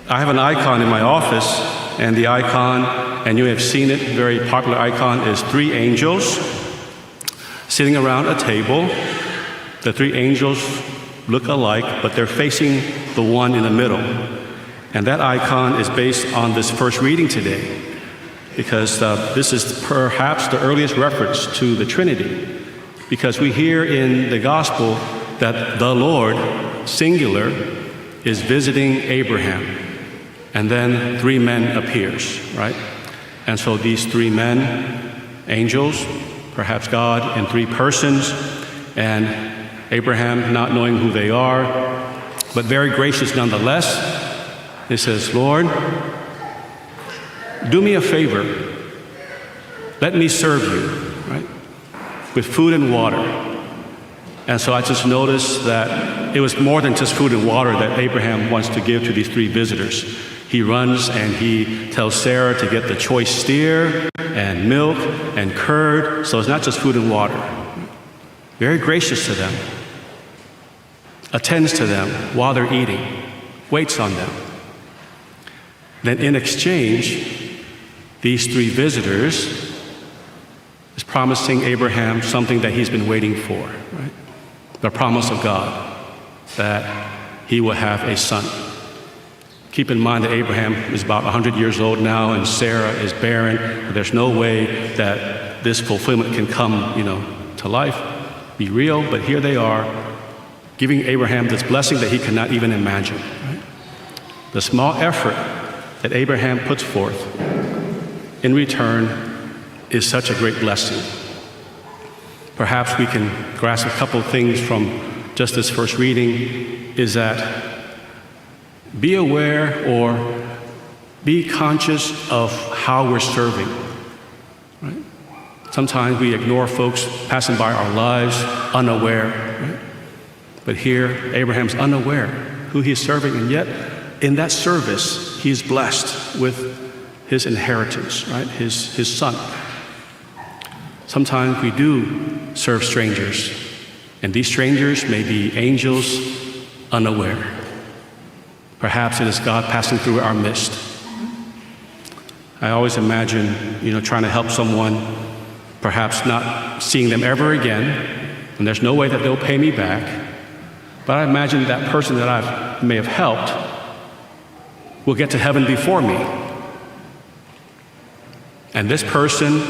I have an icon in my office, and the icon, and you have seen it, very popular icon, is three angels sitting around a table. The three angels look alike, but they're facing the one in the middle. And that icon is based on this first reading today, because this is perhaps the earliest reference to the Trinity, because we hear in the gospel that the Lord, singular, is visiting Abraham, and then three men appears, right? And so these three men, angels, perhaps God in three persons, and Abraham not knowing who they are, but very gracious nonetheless. He says, Lord, do me a favor. Let me serve you, right? With food and water. And so I just noticed that it was more than just food and water that Abraham wants to give to these three visitors. He runs and he tells Sarah to get the choice steer and milk and curd. So it's not just food and water. Very gracious to them. Attends to them while they're eating. Waits on them. Then in exchange, these three visitors is promising Abraham something that he's been waiting for, right? The promise of God that he will have a son. Keep in mind that Abraham is about 100 years old now and Sarah is barren. There's no way that this fulfillment can come, to life, be real, but here they are giving Abraham this blessing that he cannot even imagine, right? The small effort that Abraham puts forth in return is such a great blessing. Perhaps we can grasp a couple of things from just this first reading, is that be aware or be conscious of how we're serving, right? Sometimes we ignore folks passing by our lives unaware, right? But here, Abraham's unaware who he's serving, and yet in that service, he's blessed with his inheritance, right? His son. Sometimes we do serve strangers, and these strangers may be angels unaware. Perhaps it is God passing through our midst. I always imagine, trying to help someone, perhaps not seeing them ever again, and there's no way that they'll pay me back. But I imagine that person that I may have helped will get to heaven before me. And this person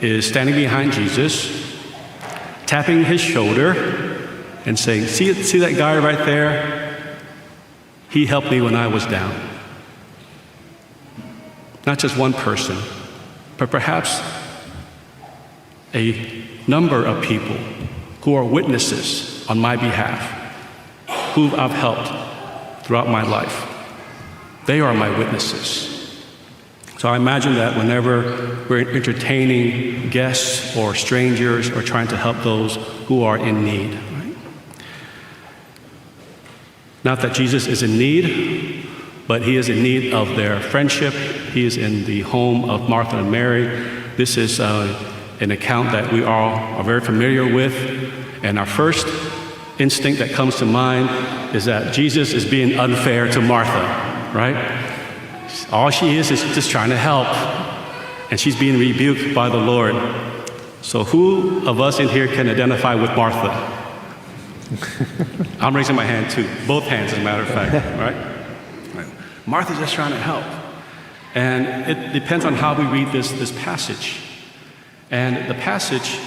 is standing behind Jesus, tapping his shoulder and saying, see that guy right there? He helped me when I was down. Not just one person, but perhaps a number of people who are witnesses on my behalf, who I've helped throughout my life. They are my witnesses. So I imagine that whenever we're entertaining guests or strangers or trying to help those who are in need, right? Not that Jesus is in need, but he is in need of their friendship. He is in the home of Martha and Mary. This is an account that we all are very familiar with. And our first instinct that comes to mind is that Jesus is being unfair to Martha, right? All she is just trying to help, and she's being rebuked by the Lord. So who of us in here can identify with Martha? I'm raising my hand too, both hands as a matter of fact, right? Martha's just trying to help. And it depends on how we read this passage. And the passage,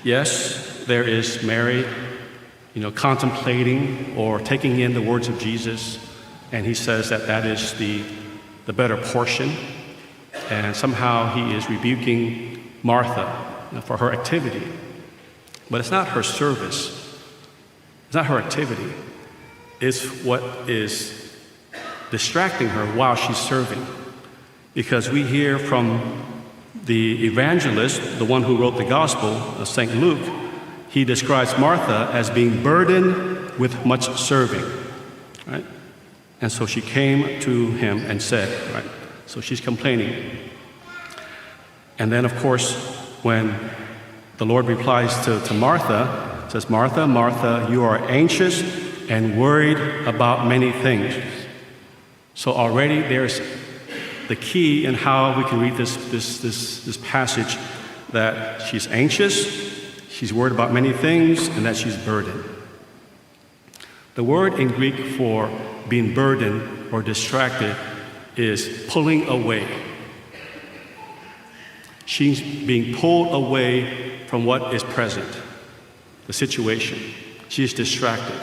yes, there is Mary, contemplating or taking in the words of Jesus, and he says that is the better portion, and somehow he is rebuking Martha for her activity. But it's not her service. It's not her activity. It's what is distracting her while she's serving. Because we hear from the evangelist, the one who wrote the gospel, St. Luke, he describes Martha as being burdened with much serving, right? And so she came to him and said, right? So she's complaining. And then, of course, when the Lord replies to Martha, says, Martha, Martha, you are anxious and worried about many things. So already there's the key in how we can read this passage, that she's anxious, she's worried about many things, and that she's burdened. The word in Greek for being burdened or distracted is pulling away. She's being pulled away from what is present, the situation. She's distracted.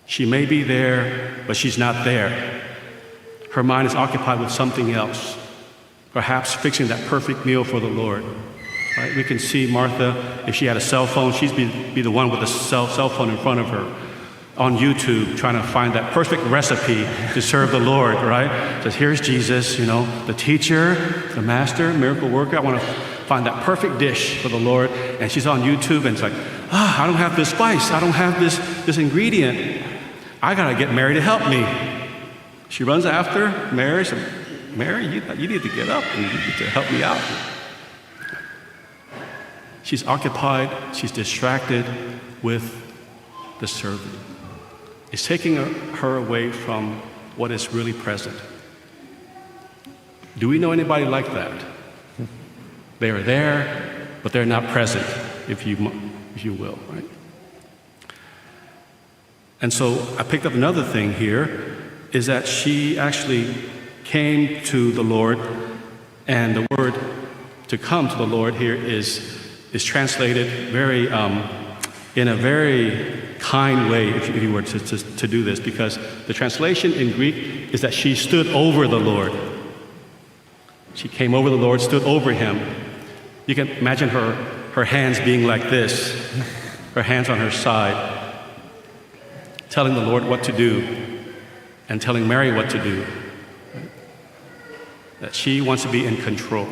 She may be there, but she's not there. Her mind is occupied with something else, perhaps fixing that perfect meal for the Lord. Right? We can see Martha, if she had a cell phone, she'd be the one with a cell phone in front of her on YouTube trying to find that perfect recipe to serve the Lord, right? Says, here's Jesus, the teacher, the master, miracle worker. I want to find that perfect dish for the Lord. And she's on YouTube and it's like, I don't have this spice. I don't have this ingredient. I got to get Mary to help me. She runs after Mary. Says, Mary, you need to get up and you need to help me out. She's occupied, she's distracted with the servant. It's taking her away from what is really present. Do we know anybody like that? They are there, but they're not present, if you will, right? And so I picked up another thing here, is that she actually came to the Lord, and the word to come to the Lord here is translated in a very kind way, if you were to do this, because the translation in Greek is that she stood over the Lord. She came over the Lord, stood over him. You can imagine her hands being like this, her hands on her side, telling the Lord what to do and telling Mary what to do. That she wants to be in control.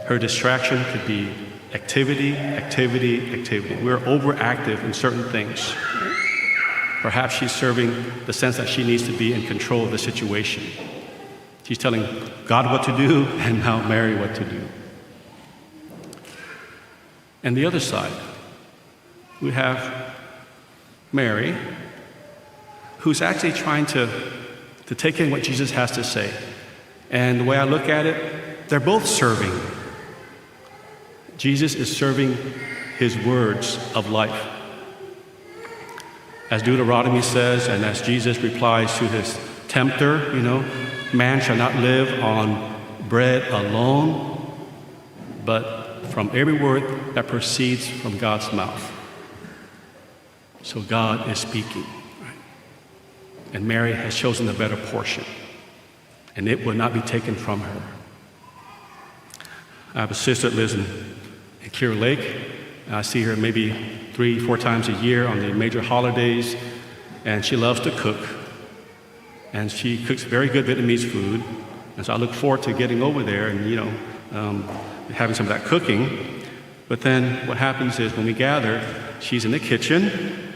Her distraction could be activity. We're overactive in certain things. Perhaps she's serving the sense that she needs to be in control of the situation. She's telling God what to do and now Mary what to do. And the other side, we have Mary, who's actually trying to take in what Jesus has to say. And the way I look at it, they're both serving. Jesus is serving his words of life. As Deuteronomy says, and as Jesus replies to his tempter, man shall not live on bread alone, but from every word that proceeds from God's mouth. So God is speaking. Right? And Mary has chosen the better portion, and it will not be taken from her. I have a sister that lives in Clear Lake. I see her maybe 3-4 times a year on the major holidays, and she loves to cook. And she cooks very good Vietnamese food. And so I look forward to getting over there and, having some of that cooking. But then what happens is when we gather, she's in the kitchen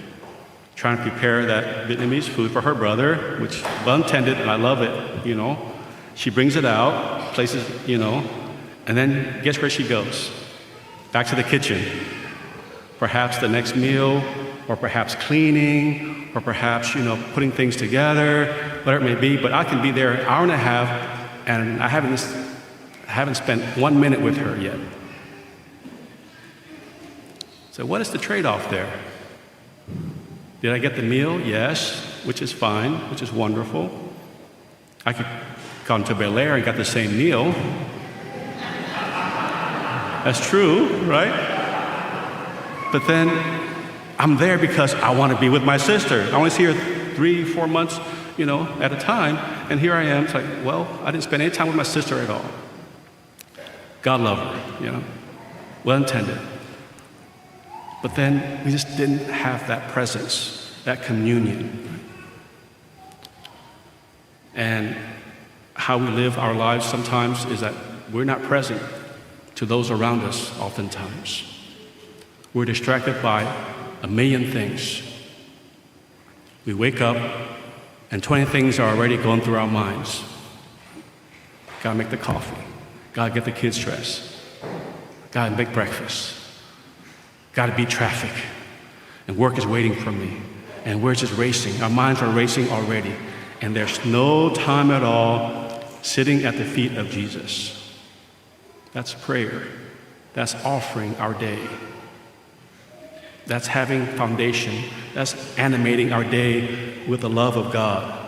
trying to prepare that Vietnamese food for her brother, which well intended, and I love it, She brings it out, places, and then guess where she goes? Back to the kitchen. Perhaps the next meal, or perhaps cleaning, or perhaps, putting things together, whatever it may be. But I can be there an hour and a half, and I haven't spent 1 minute with her yet. So what is the trade-off there? Did I get the meal? Yes, which is fine, which is wonderful. I could have gone to Bel Air and got the same meal. That's true, right? But then I'm there because I want to be with my sister. I only see her 3-4 months, at a time. And here I am. It's like, well, I didn't spend any time with my sister at all. God loved her, well intended. But then we just didn't have that presence, that communion. And how we live our lives sometimes is that we're not present to those around us oftentimes. We're distracted by a million things. We wake up and 20 things are already going through our minds. Gotta make the coffee. Gotta get the kids dressed. Gotta make breakfast. Gotta beat traffic. And work is waiting for me. and we're just racing. Our minds are racing already. And there's no time at all sitting at the feet of Jesus. That's prayer. That's offering our day. That's having foundation. That's animating our day with the love of God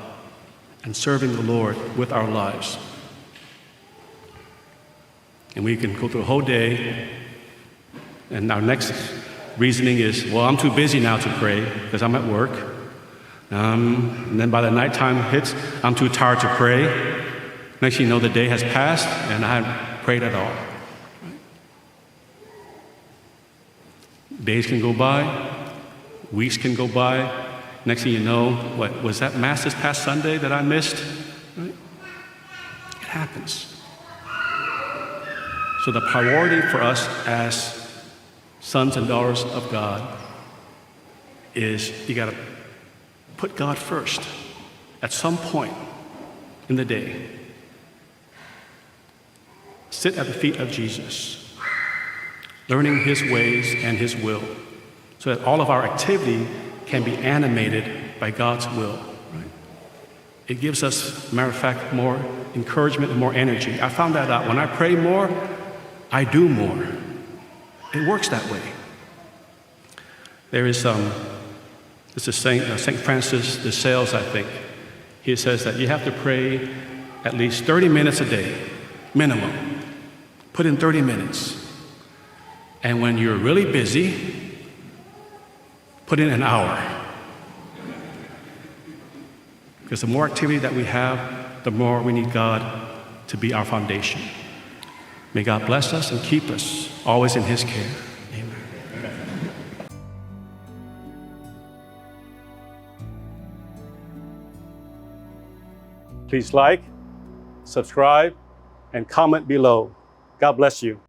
and serving the Lord with our lives. And we can go through the whole day, and our next reasoning is, well, I'm too busy now to pray because I'm at work. And then by the nighttime hits, I'm too tired to pray. Next thing you know, the day has passed, and I haven't prayed at all. Days can go by, weeks can go by. Next thing you know, what was that Mass this past Sunday that I missed? Right? It happens. So the priority for us as sons and daughters of God is you got to put God first at some point in the day. Sit at the feet of Jesus, learning his ways and his will, so that all of our activity can be animated by God's will. Right? It gives us, matter of fact, more encouragement and more energy. I found that out. When I pray more, I do more. It works that way. There is this is Saint Francis de Sales, I think. He says that you have to pray at least 30 minutes a day, minimum. Put in 30 minutes. And when you're really busy, put in an hour. Because the more activity that we have, the more we need God to be our foundation. May God bless us and keep us always in his care. Amen. Please like, subscribe, and comment below. God bless you.